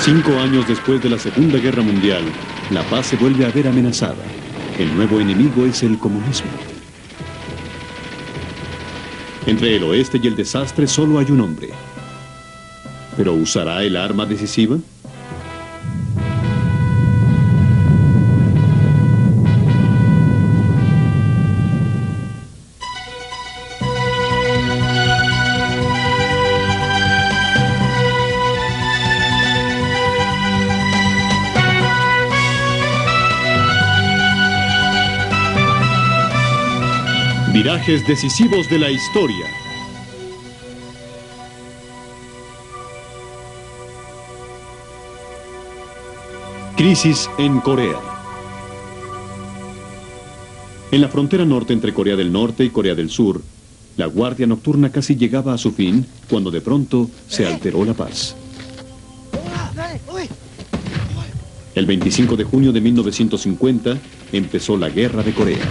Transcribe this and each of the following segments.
5 años después de la Segunda Guerra Mundial, la paz se vuelve a ver amenazada. El nuevo enemigo es el comunismo. Entre el oeste y el desastre solo hay un hombre. ¿Pero usará el arma decisiva? Virajes decisivos de la historia. Crisis en Corea. En la frontera norte entre Corea del Norte y Corea del Sur, la guardia nocturna casi llegaba a su fin cuando de pronto se alteró la paz. El 25 de junio de 1950 empezó la Guerra de Corea.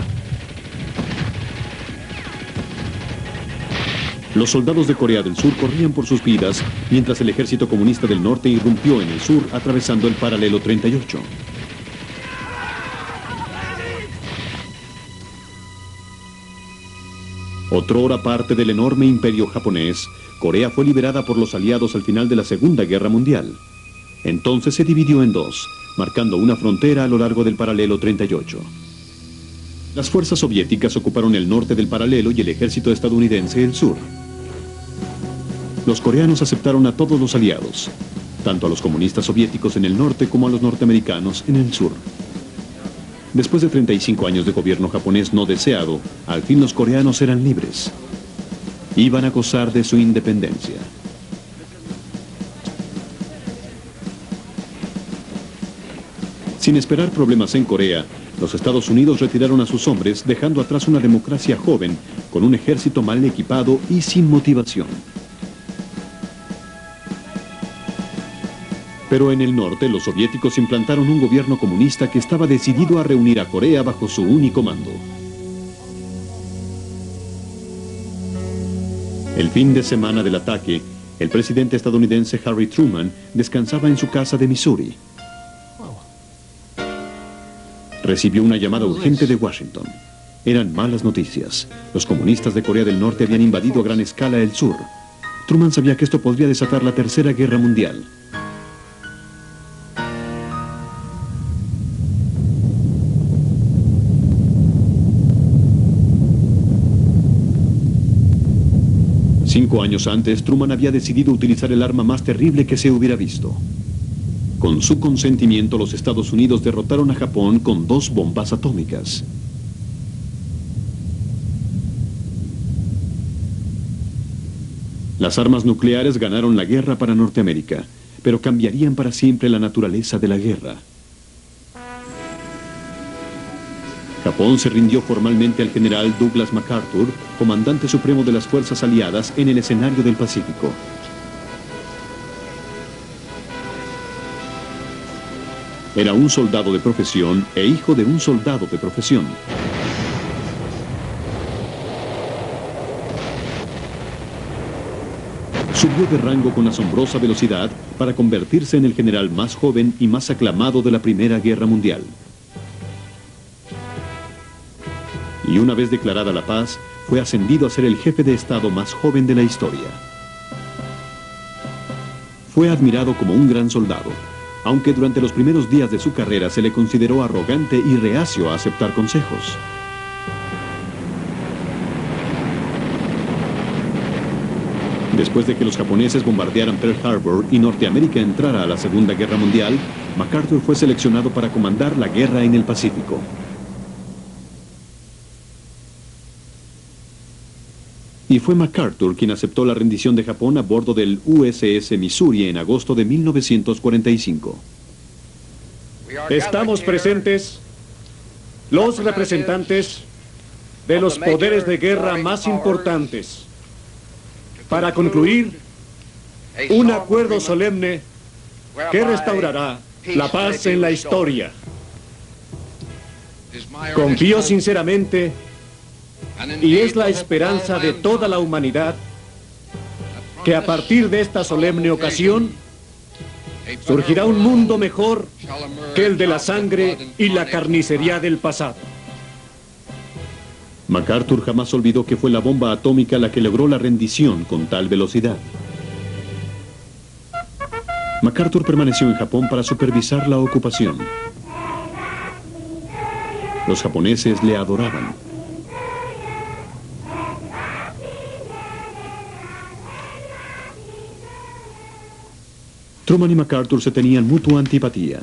Los soldados de Corea del Sur corrían por sus vidas, mientras el ejército comunista del norte irrumpió en el sur, atravesando el paralelo 38. Otrora parte del enorme imperio japonés, Corea fue liberada por los aliados al final de la Segunda Guerra Mundial. Entonces se dividió en dos, marcando una frontera a lo largo del paralelo 38. Las fuerzas soviéticas ocuparon el norte del paralelo y el ejército estadounidense el sur. Los coreanos aceptaron a todos los aliados, tanto a los comunistas soviéticos en el norte como a los norteamericanos en el sur. Después de 35 años de gobierno japonés no deseado, al fin los coreanos eran libres. Iban a gozar de su independencia. Sin esperar problemas en Corea, los Estados Unidos retiraron a sus hombres, dejando atrás una democracia joven, con un ejército mal equipado y sin motivación. Pero en el norte, los soviéticos implantaron un gobierno comunista que estaba decidido a reunir a Corea bajo su único mando. El fin de semana del ataque, el presidente estadounidense Harry Truman descansaba en su casa de Missouri. Recibió una llamada urgente de Washington. Eran malas noticias. Los comunistas de Corea del Norte habían invadido a gran escala el sur. Truman sabía que esto podría desatar la Tercera Guerra Mundial. Cinco años antes, Truman había decidido utilizar el arma más terrible que se hubiera visto. Con su consentimiento, los Estados Unidos derrotaron a Japón con 2 bombas atómicas. Las armas nucleares ganaron la guerra para Norteamérica, pero cambiarían para siempre la naturaleza de la guerra. Japón se rindió formalmente al general Douglas MacArthur, comandante supremo de las fuerzas aliadas en el escenario del Pacífico. Era un soldado de profesión e hijo de un soldado de profesión. Subió de rango con asombrosa velocidad para convertirse en el general más joven y más aclamado de la Primera Guerra Mundial. Y una vez declarada la paz, fue ascendido a ser el jefe de Estado más joven de la historia. Fue admirado como un gran soldado, aunque durante los primeros días de su carrera se le consideró arrogante y reacio a aceptar consejos. Después de que los japoneses bombardearan Pearl Harbor y Norteamérica entrara a la Segunda Guerra Mundial, MacArthur fue seleccionado para comandar la guerra en el Pacífico. Y fue MacArthur quien aceptó la rendición de Japón a bordo del USS Missouri en agosto de 1945. Estamos presentes los representantes de los poderes de guerra más importantes para concluir un acuerdo solemne que restaurará la paz en la historia. Confío sinceramente, y es la esperanza de toda la humanidad, que a partir de esta solemne ocasión, Surgirá un mundo mejor que el de la sangre y la carnicería del pasado. MacArthur jamás olvidó que fue la bomba atómica la que logró la rendición con tal velocidad. MacArthur permaneció en Japón para supervisar la ocupación. Los japoneses le adoraban. Truman y MacArthur se tenían mutua antipatía.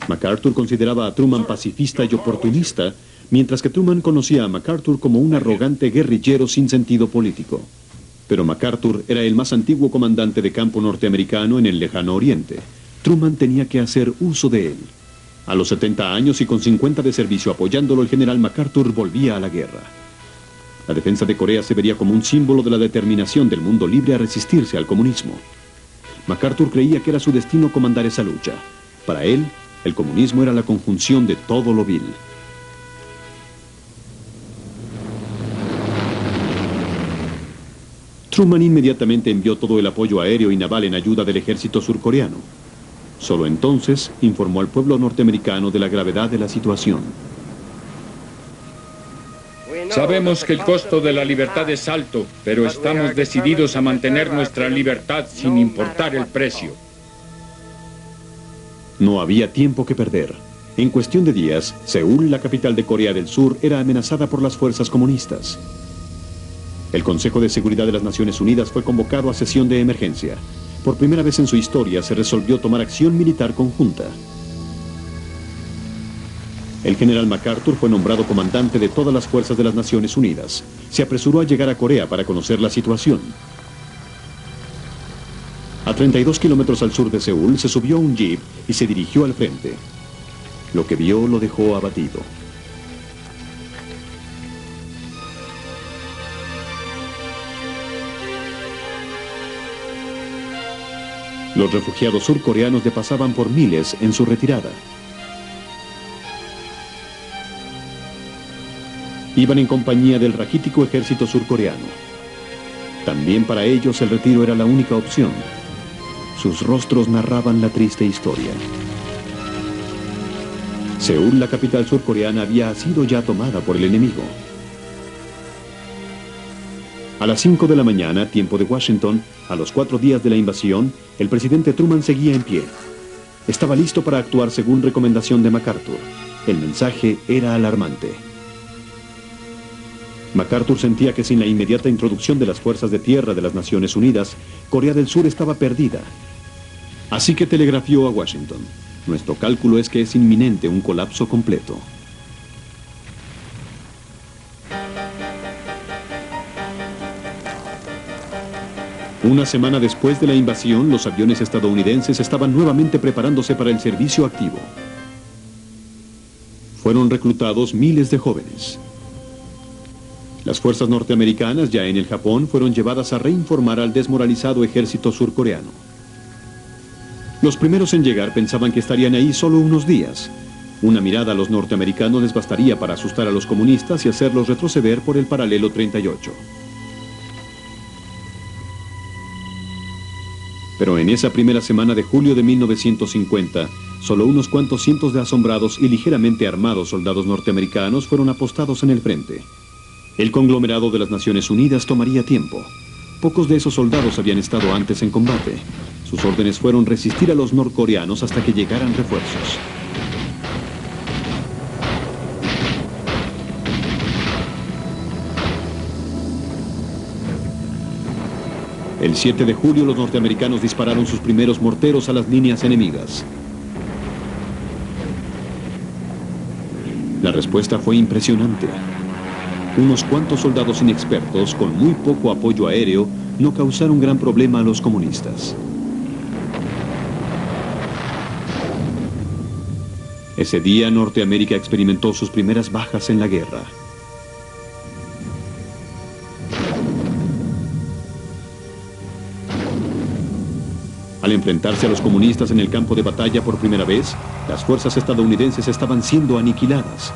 MacArthur consideraba a Truman pacifista y oportunista, mientras que Truman conocía a MacArthur como un arrogante guerrillero sin sentido político. Pero MacArthur era el más antiguo comandante de campo norteamericano en el lejano oriente. Truman tenía que hacer uso de él. A los 70 años y con 50 de servicio apoyándolo, el general MacArthur volvía a la guerra. La defensa de Corea se vería como un símbolo de la determinación del mundo libre a resistirse al comunismo. MacArthur creía que era su destino comandar esa lucha. Para él, el comunismo era la conjunción de todo lo vil. Truman inmediatamente envió todo el apoyo aéreo y naval en ayuda del ejército surcoreano. Solo entonces informó al pueblo norteamericano de la gravedad de la situación. Sabemos que el costo de la libertad es alto, pero estamos decididos a mantener nuestra libertad sin importar el precio. No había tiempo que perder. En cuestión de días, Seúl, la capital de Corea del Sur, era amenazada por las fuerzas comunistas. El Consejo de Seguridad de las Naciones Unidas fue convocado a sesión de emergencia. Por primera vez en su historia se resolvió tomar acción militar conjunta. El general MacArthur fue nombrado comandante de todas las fuerzas de las Naciones Unidas. Se apresuró a llegar a Corea para conocer la situación. A 32 kilómetros al sur de Seúl, se subió a un jeep y se dirigió al frente. Lo que vio lo dejó abatido. Los refugiados surcoreanos le pasaban por miles en su retirada. Iban en compañía del raquítico ejército surcoreano. También para ellos el retiro era la única opción. Sus rostros narraban la triste historia. Seúl, la capital surcoreana, había sido ya tomada por el enemigo. A las 5 de la mañana, tiempo de Washington, a los 4 días de la invasión, el presidente Truman seguía en pie. Estaba listo para actuar según recomendación de MacArthur. El mensaje era alarmante. MacArthur sentía que sin la inmediata introducción de las fuerzas de tierra de las Naciones Unidas, Corea del Sur estaba perdida. Así que telegrafió a Washington: nuestro cálculo es que es inminente un colapso completo. Una semana después de la invasión, los aviones estadounidenses estaban nuevamente preparándose para el servicio activo. Fueron reclutados miles de jóvenes. Las fuerzas norteamericanas, ya en el Japón, fueron llevadas a reinformar al desmoralizado ejército surcoreano. Los primeros en llegar pensaban que estarían ahí solo unos días. Una mirada a los norteamericanos les bastaría para asustar a los comunistas y hacerlos retroceder por el paralelo 38. Pero en esa primera semana de julio de 1950, solo unos cuantos cientos de asombrados y ligeramente armados soldados norteamericanos fueron apostados en el frente. El conglomerado de las Naciones Unidas tomaría tiempo. Pocos de esos soldados habían estado antes en combate. Sus órdenes fueron resistir a los norcoreanos hasta que llegaran refuerzos. El 7 de julio los norteamericanos dispararon sus primeros morteros a las líneas enemigas. La respuesta fue impresionante. Unos cuantos soldados inexpertos, con muy poco apoyo aéreo, no causaron gran problema a los comunistas. Ese día, Norteamérica experimentó sus primeras bajas en la guerra. Al enfrentarse a los comunistas en el campo de batalla por primera vez, las fuerzas estadounidenses estaban siendo aniquiladas.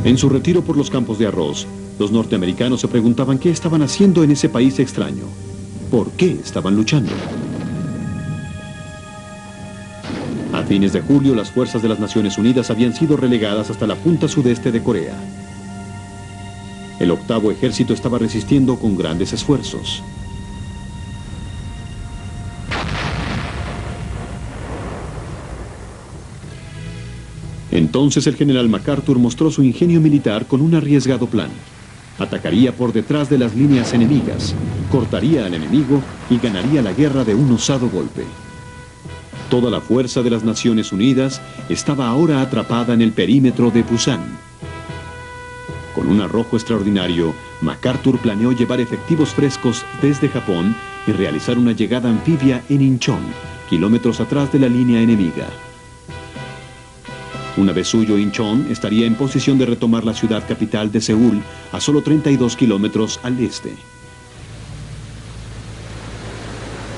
En su retiro por los campos de arroz, los norteamericanos se preguntaban qué estaban haciendo en ese país extraño. ¿Por qué estaban luchando? A fines de julio, las fuerzas de las Naciones Unidas habían sido relegadas hasta la punta sudeste de Corea. El octavo ejército estaba resistiendo con grandes esfuerzos. Entonces el general MacArthur mostró su ingenio militar con un arriesgado plan. Atacaría por detrás de las líneas enemigas, cortaría al enemigo y ganaría la guerra de un osado golpe. Toda la fuerza de las Naciones Unidas estaba ahora atrapada en el perímetro de Pusan. Con un arrojo extraordinario, MacArthur planeó llevar efectivos frescos desde Japón y realizar una llegada anfibia en Incheon, kilómetros atrás de la línea enemiga. Una vez suyo, Incheon estaría en posición de retomar la ciudad capital de Seúl a solo 32 kilómetros al este.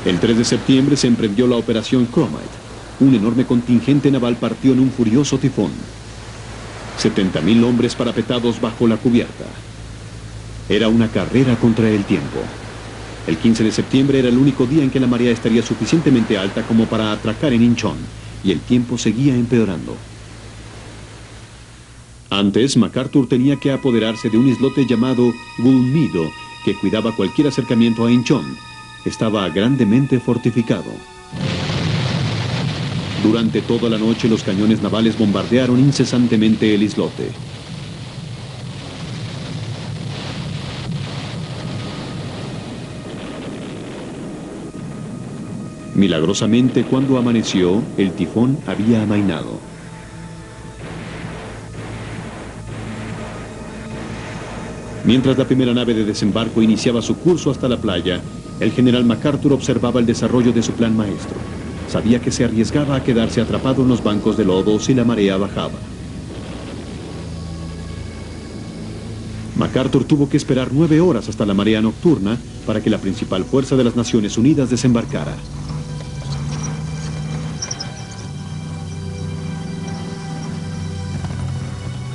El 3 de septiembre se emprendió la operación Chromite. Un enorme contingente naval partió en un furioso tifón. 70.000 hombres parapetados bajo la cubierta. Era una carrera contra el tiempo. El 15 de septiembre era el único día en que la marea estaría suficientemente alta como para atracar en Incheon, y el tiempo seguía empeorando. Antes, MacArthur tenía que apoderarse de un islote llamado Gulmido, que cuidaba cualquier acercamiento a Incheon. Estaba grandemente fortificado. Durante toda la noche, los cañones navales bombardearon incesantemente el islote. Milagrosamente, cuando amaneció, el tifón había amainado. Mientras la primera nave de desembarco iniciaba su curso hasta la playa, el general MacArthur observaba el desarrollo de su plan maestro. Sabía que se arriesgaba a quedarse atrapado en los bancos de lodo si la marea bajaba. MacArthur tuvo que esperar 9 horas hasta la marea nocturna para que la principal fuerza de las Naciones Unidas desembarcara.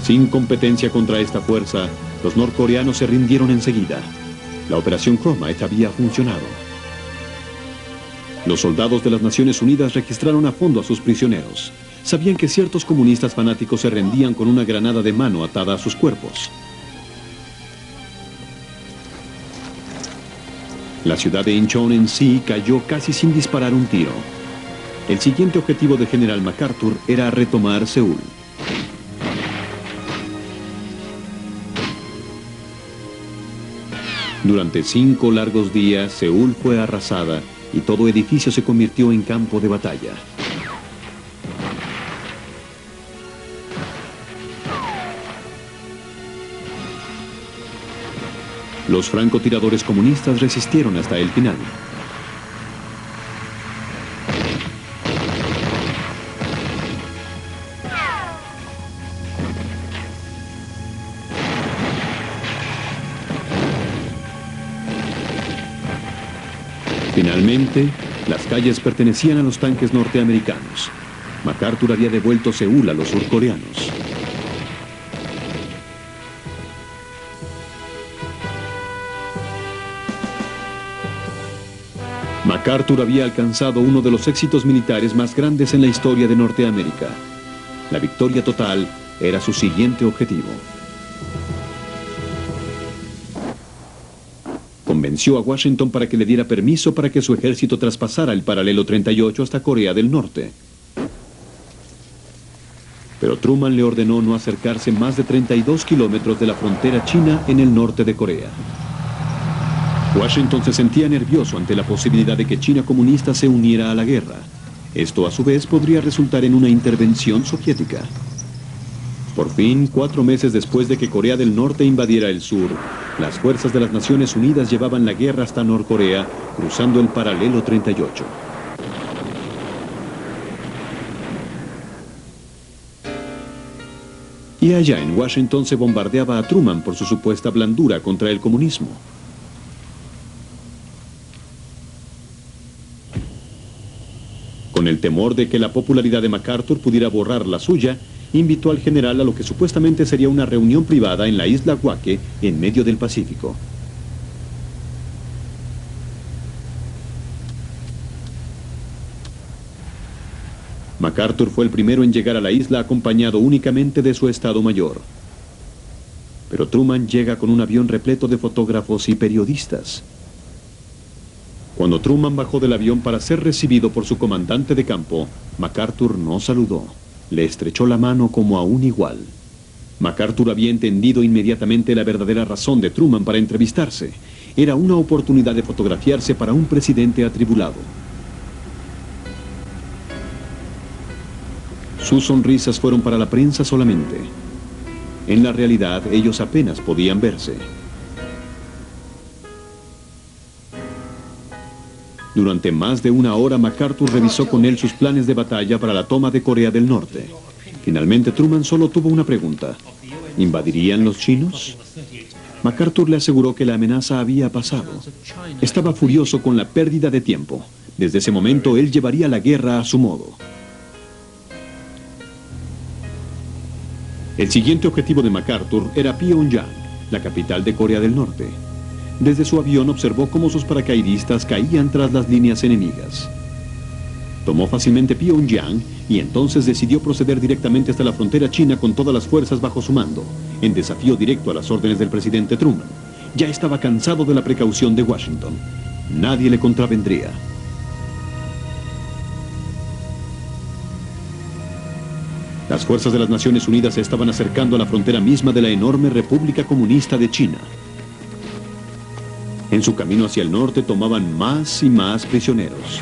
Sin competencia contra esta fuerza, los norcoreanos se rindieron enseguida. La operación Chromite había funcionado. Los soldados de las Naciones Unidas registraron a fondo a sus prisioneros. Sabían que ciertos comunistas fanáticos se rendían con una granada de mano atada a sus cuerpos. La ciudad de Incheon en sí cayó casi sin disparar un tiro. El siguiente objetivo del general MacArthur era retomar Seúl. Durante 5 largos días, Seúl fue arrasada y todo edificio se convirtió en campo de batalla. Los francotiradores comunistas resistieron hasta el final. Finalmente, las calles pertenecían a los tanques norteamericanos. MacArthur había devuelto Seúl a los surcoreanos. MacArthur había alcanzado uno de los éxitos militares más grandes en la historia de Norteamérica. La victoria total era su siguiente objetivo. Convenció a Washington para que le diera permiso para que su ejército traspasara el paralelo 38 hasta Corea del Norte. Pero Truman le ordenó no acercarse más de 32 kilómetros de la frontera china en el norte de Corea. Washington se sentía nervioso ante la posibilidad de que China comunista se uniera a la guerra. Esto a su vez podría resultar en una intervención soviética. Por fin, 4 meses después de que Corea del Norte invadiera el sur, las fuerzas de las Naciones Unidas llevaban la guerra hasta Norcorea, cruzando el paralelo 38. Y allá en Washington se bombardeaba a Truman por su supuesta blandura contra el comunismo. Con el temor de que la popularidad de MacArthur pudiera borrar la suya, invitó al general a lo que supuestamente sería una reunión privada en la isla Guaque, en medio del Pacífico. MacArthur fue el primero en llegar a la isla acompañado únicamente de su Estado Mayor. Pero Truman llega con un avión repleto de fotógrafos y periodistas. Cuando Truman bajó del avión para ser recibido por su comandante de campo, MacArthur no saludó. Le estrechó la mano como a un igual. MacArthur había entendido inmediatamente la verdadera razón de Truman para entrevistarse. Era una oportunidad de fotografiarse para un presidente atribulado. Sus sonrisas fueron para la prensa solamente. En la realidad, ellos apenas podían verse. Durante más de una hora, MacArthur revisó con él sus planes de batalla para la toma de Corea del Norte. Finalmente, Truman solo tuvo una pregunta. ¿Invadirían los chinos? MacArthur le aseguró que la amenaza había pasado. Estaba furioso con la pérdida de tiempo. Desde ese momento, él llevaría la guerra a su modo. El siguiente objetivo de MacArthur era Pyongyang, la capital de Corea del Norte. Desde su avión observó cómo sus paracaidistas caían tras las líneas enemigas. Tomó fácilmente Pyongyang y entonces decidió proceder directamente hasta la frontera china con todas las fuerzas bajo su mando, en desafío directo a las órdenes del presidente Truman. Ya estaba cansado de la precaución de Washington. Nadie le contravendría. Las fuerzas de las Naciones Unidas se estaban acercando a la frontera misma de la enorme República Comunista de China. En su camino hacia el norte tomaban más y más prisioneros.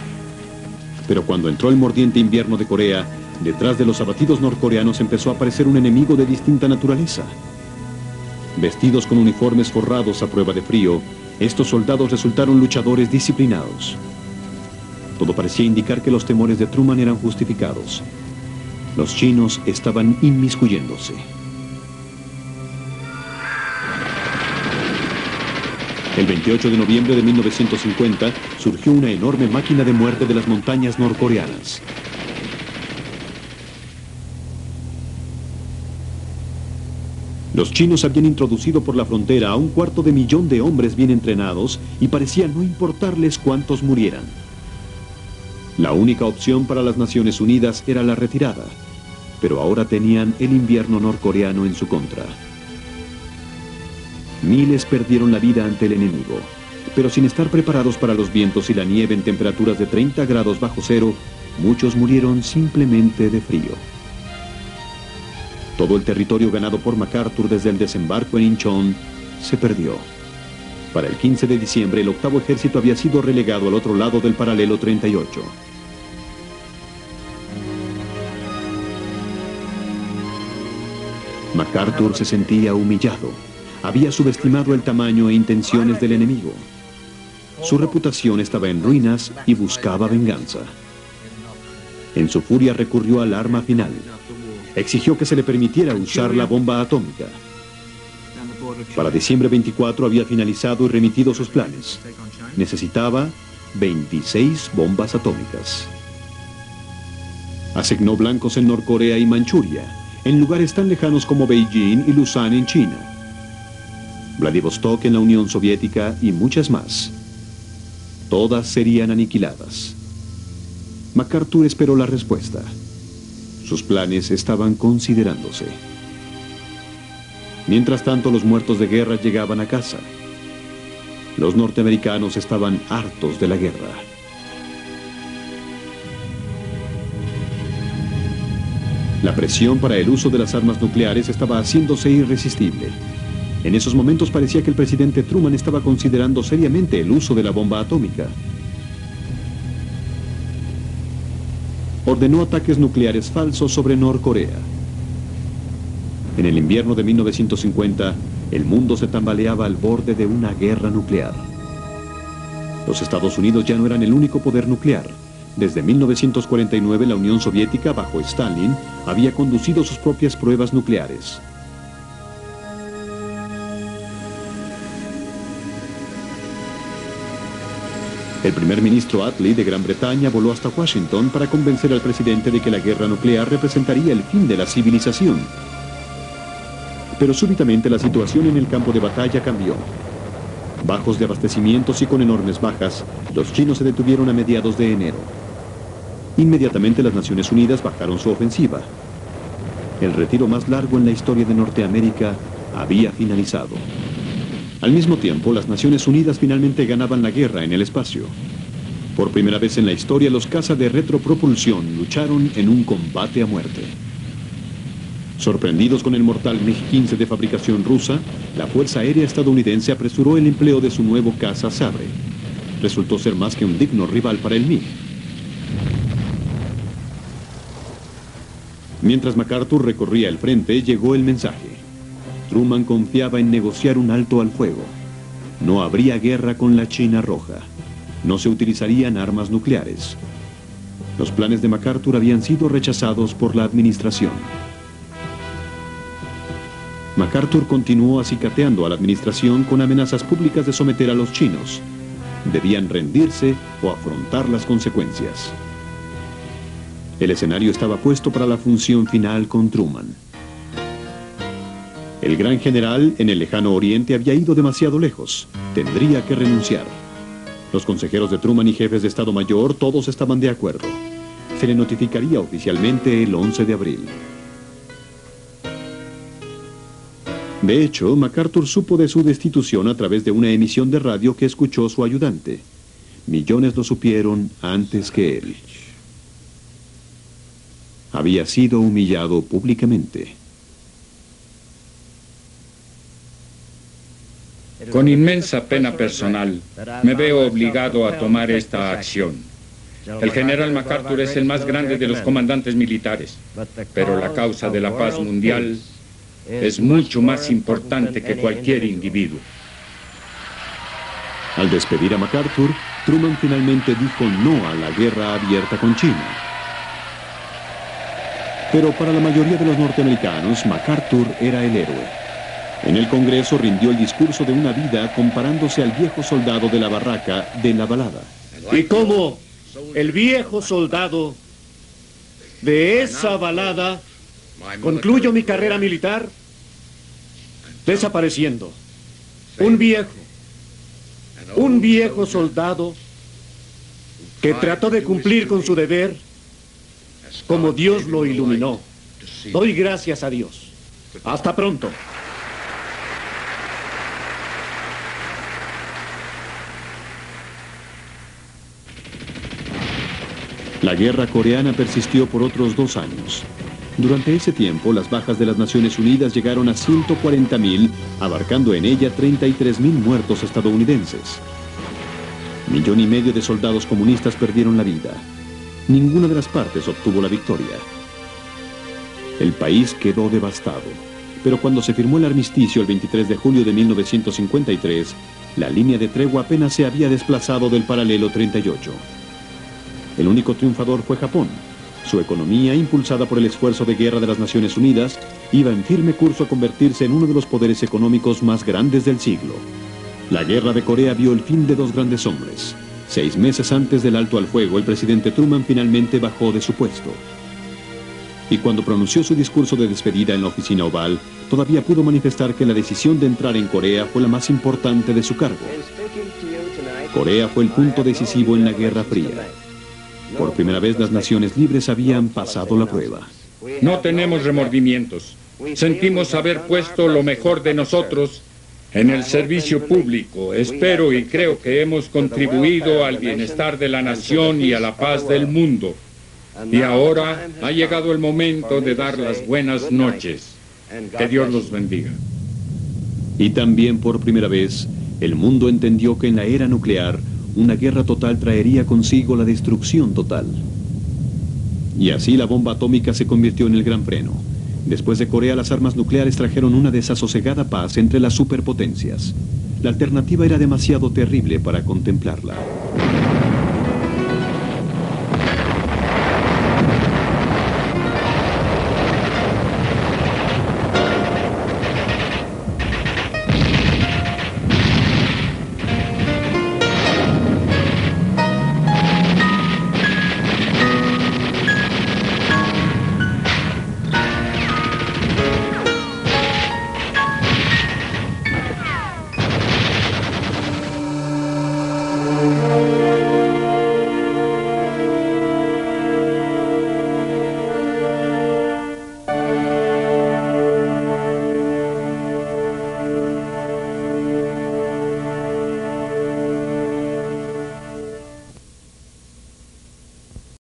Pero cuando entró el mordiente invierno de Corea, detrás de los abatidos norcoreanos empezó a aparecer un enemigo de distinta naturaleza. Vestidos con uniformes forrados a prueba de frío, estos soldados resultaron luchadores disciplinados. Todo parecía indicar que los temores de Truman eran justificados. Los chinos estaban inmiscuyéndose. El 28 de noviembre de 1950 surgió una enorme máquina de muerte de las montañas norcoreanas. Los chinos habían introducido por la frontera a 250,000 de hombres bien entrenados y parecía no importarles cuántos murieran. La única opción para las Naciones Unidas era la retirada, pero ahora tenían el invierno norcoreano en su contra. Miles perdieron la vida ante el enemigo, pero sin estar preparados para los vientos y la nieve en temperaturas de 30 grados bajo cero, muchos murieron simplemente de frío. Todo el territorio ganado por MacArthur desde el desembarco en Incheon se perdió. Para el 15 de diciembre, el octavo ejército había sido relegado al otro lado del paralelo 38. MacArthur se sentía humillado. Había subestimado el tamaño e intenciones del enemigo. Su reputación estaba en ruinas y buscaba venganza. En su furia recurrió al arma final. Exigió que se le permitiera usar la bomba atómica. Para diciembre 24 había finalizado y remitido sus planes. Necesitaba 26 bombas atómicas. Asignó blancos en Norcorea y Manchuria, en lugares tan lejanos como Beijing y Luzán en China, Vladivostok en la Unión Soviética y muchas más. Todas serían aniquiladas. MacArthur esperó la respuesta. Sus planes estaban considerándose. Mientras tanto, los muertos de guerra llegaban a casa. Los norteamericanos estaban hartos de la guerra. La presión para el uso de las armas nucleares estaba haciéndose irresistible. En esos momentos parecía que el presidente Truman estaba considerando seriamente el uso de la bomba atómica. Ordenó ataques nucleares falsos sobre Norcorea. En el invierno de 1950, el mundo se tambaleaba al borde de una guerra nuclear. Los Estados Unidos ya no eran el único poder nuclear. Desde 1949, la Unión Soviética, bajo Stalin, había conducido sus propias pruebas nucleares. El primer ministro Attlee de Gran Bretaña voló hasta Washington para convencer al presidente de que la guerra nuclear representaría el fin de la civilización. Pero súbitamente la situación en el campo de batalla cambió. Bajos de abastecimientos y con enormes bajas, los chinos se detuvieron a mediados de enero. Inmediatamente las Naciones Unidas bajaron su ofensiva. El retiro más largo en la historia de Norteamérica había finalizado. Al mismo tiempo, las Naciones Unidas finalmente ganaban la guerra en el espacio. Por primera vez en la historia, los cazas de retropropulsión lucharon en un combate a muerte. Sorprendidos con el mortal MiG-15 de fabricación rusa, la Fuerza Aérea estadounidense apresuró el empleo de su nuevo caza Sabre. Resultó ser más que un digno rival para el MiG. Mientras MacArthur recorría el frente, llegó el mensaje. Truman confiaba en negociar un alto al fuego. No habría guerra con la China Roja. No se utilizarían armas nucleares. Los planes de MacArthur habían sido rechazados por la administración. MacArthur continuó acicateando a la administración con amenazas públicas de someter a los chinos. Debían rendirse o afrontar las consecuencias. El escenario estaba puesto para la función final con Truman. El gran general en el lejano oriente había ido demasiado lejos. Tendría que renunciar. Los consejeros de Truman y jefes de Estado Mayor todos estaban de acuerdo. Se le notificaría oficialmente el 11 de abril. De hecho, MacArthur supo de su destitución a través de una emisión de radio que escuchó su ayudante. Millones lo supieron antes que él. Había sido humillado públicamente. Con inmensa pena personal, me veo obligado a tomar esta acción. El general MacArthur es el más grande de los comandantes militares, pero la causa de la paz mundial es mucho más importante que cualquier individuo. Al despedir a MacArthur, Truman finalmente dijo no a la guerra abierta con China. Pero para la mayoría de los norteamericanos, MacArthur era el héroe. En el Congreso rindió el discurso de una vida comparándose al viejo soldado de la barraca de la balada. Y como el viejo soldado de esa balada, concluyo mi carrera militar desapareciendo. Un viejo soldado que trató de cumplir con su deber como Dios lo iluminó. Doy gracias a Dios. Hasta pronto. La guerra coreana persistió por otros 2 años. Durante ese tiempo, las bajas de las Naciones Unidas llegaron a 140.000, abarcando en ella 33.000 muertos estadounidenses. 1,5 millones de soldados comunistas perdieron la vida. Ninguna de las partes obtuvo la victoria. El país quedó devastado, pero cuando se firmó el armisticio el 23 de julio de 1953, la línea de tregua apenas se había desplazado del paralelo 38. El único triunfador fue Japón. Su economía, impulsada por el esfuerzo de guerra de las Naciones Unidas, iba en firme curso a convertirse en uno de los poderes económicos más grandes del siglo. La guerra de Corea vio el fin de 2 grandes hombres. 6 meses antes del alto al fuego, el presidente Truman finalmente bajó de su puesto. Y cuando pronunció su discurso de despedida en la oficina oval, todavía pudo manifestar que la decisión de entrar en Corea fue la más importante de su cargo. Corea fue el punto decisivo en la Guerra Fría. Por primera vez las naciones libres habían pasado la prueba. No tenemos remordimientos. Sentimos haber puesto lo mejor de nosotros en el servicio público. Espero y creo que hemos contribuido al bienestar de la nación y a la paz del mundo. Y ahora ha llegado el momento de dar las buenas noches. Que Dios los bendiga. Y también por primera vez, el mundo entendió que en la era nuclear, una guerra total traería consigo la destrucción total. Y así la bomba atómica se convirtió en el gran freno. Después de Corea, las armas nucleares trajeron una desasosegada paz entre las superpotencias. La alternativa era demasiado terrible para contemplarla.